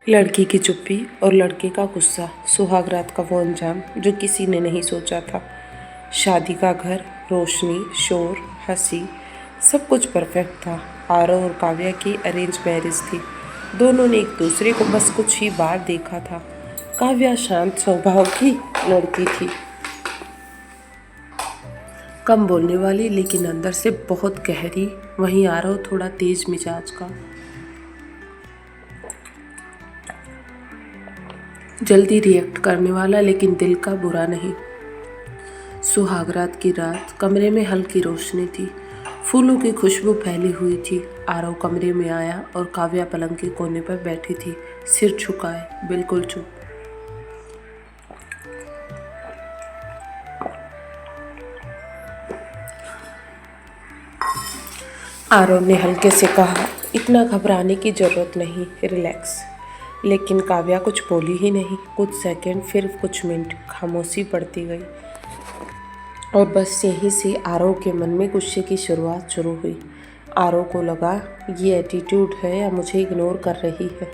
लड़की की चुप्पी और लड़के का गुस्सा, सुहाग रात का वो अंजाम जो किसी ने नहीं सोचा था। शादी का घर, रोशनी, शोर, हंसी, सब कुछ परफेक्ट था। आरव और काव्या की अरेंज मैरिज थी। दोनों ने एक दूसरे को बस कुछ ही बार देखा था। काव्या शांत स्वभाव की लड़की थी, कम बोलने वाली लेकिन अंदर से बहुत गहरी। वहीं आरव थोड़ा तेज मिजाज का, जल्दी रिएक्ट करने वाला लेकिन दिल का बुरा नहीं। सुहागरात की रात, कमरे में हल्की रोशनी थी, फूलों की खुशबू फैली हुई थी। आरव कमरे में आया और काव्या पलंग के कोने पर बैठी थी, सिर झुकाए, बिल्कुल चुप। आरव ने हल्के से कहा, इतना घबराने की जरूरत नहीं, रिलैक्स। लेकिन काव्या कुछ बोली ही नहीं। कुछ सेकंड, फिर कुछ मिनट खामोशी पड़ती गई। और बस यहीं से आरव के मन में गुस्से की शुरुआत शुरू हुई। आरव को लगा, ये एटीट्यूड है या मुझे इग्नोर कर रही है।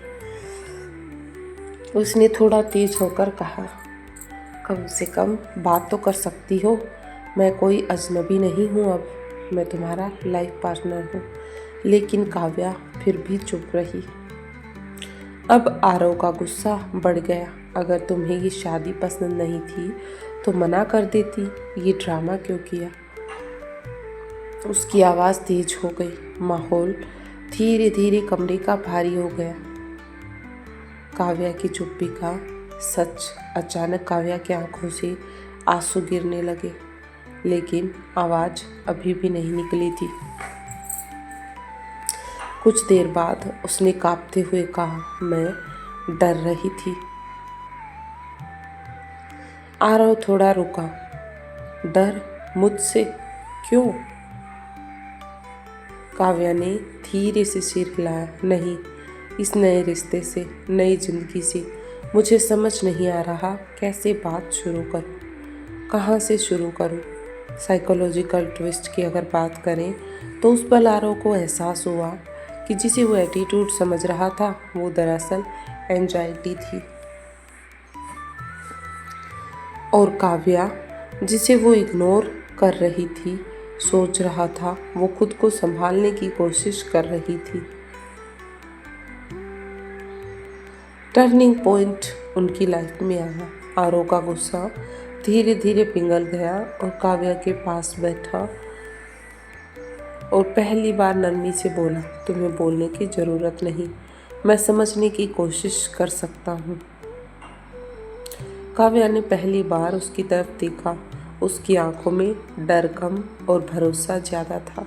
उसने थोड़ा तेज होकर कहा, कम से कम बात तो कर सकती हो। मैं कोई अजनबी नहीं हूँ, अब मैं तुम्हारा लाइफ पार्टनर हूँ। लेकिन काव्या फिर भी चुप रही। अब आरव का गुस्सा बढ़ गया। अगर तुम्हें ये शादी पसंद नहीं थी तो मना कर देती, ये ड्रामा क्यों किया। उसकी आवाज़ तेज हो गई। माहौल धीरे धीरे कमरे का भारी हो गया। काव्या की चुप्पी का सच, अचानक काव्या की आंखों से आंसू गिरने लगे, लेकिन आवाज़ अभी भी नहीं निकली थी। कुछ देर बाद उसने कांपते हुए कहा, मैं डर रही थी। आरव थोड़ा रुका। डर? मुझसे? क्यों? काव्या ने धीरे से सिर हिलाया। नहीं, इस नए रिश्ते से, नई जिंदगी से। मुझे समझ नहीं आ रहा कैसे बात शुरू करूं, कहाँ से शुरू करूं। साइकोलॉजिकल ट्विस्ट की अगर बात करें तो उस पल आरव को एहसास हुआ कि जिसे वो एटीट्यूड समझ रहा था वो दरअसल एंजाइटी थी। और काव्या, जिसे वो इग्नोर कर रही थी, सोच रहा था, वो खुद को संभालने की कोशिश कर रही थी। टर्निंग पॉइंट उनकी लाइफ में आया। आरव का गुस्सा धीरे धीरे पिघल गया और काव्या के पास बैठा और पहली बार नरमी से बोला, तुम्हें बोलने की ज़रूरत नहीं, मैं समझने की कोशिश कर सकता हूँ। काव्या ने पहली बार उसकी तरफ देखा। उसकी आंखों में डर कम और भरोसा ज़्यादा था।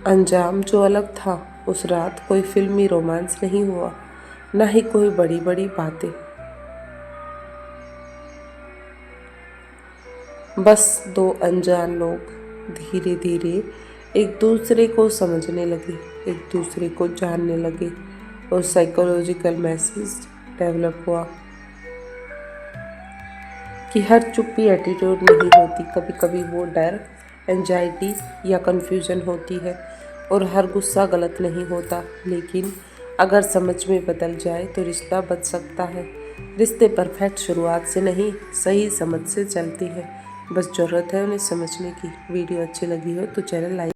अंजाम जो अलग था। उस रात कोई फिल्मी रोमांस नहीं हुआ, ना ही कोई बड़ी बड़ी बातें। बस दो अनजान लोग धीरे धीरे एक दूसरे को समझने लगे, एक दूसरे को जानने लगे और साइकोलॉजिकल मैसेज डेवलप हुआ कि हर चुप्पी एटीट्यूड नहीं होती। कभी कभी वो डर, एंजाइटी या कन्फ्यूजन होती है। और हर गुस्सा गलत नहीं होता, लेकिन अगर समझ में बदल जाए तो रिश्ता बच सकता है। रिश्ते परफेक्ट शुरुआत से नहीं, सही समझ से चलते हैं। बस ज़रूरत है उन्हें समझने की। वीडियो अच्छी लगी हो तो चैनल लाइक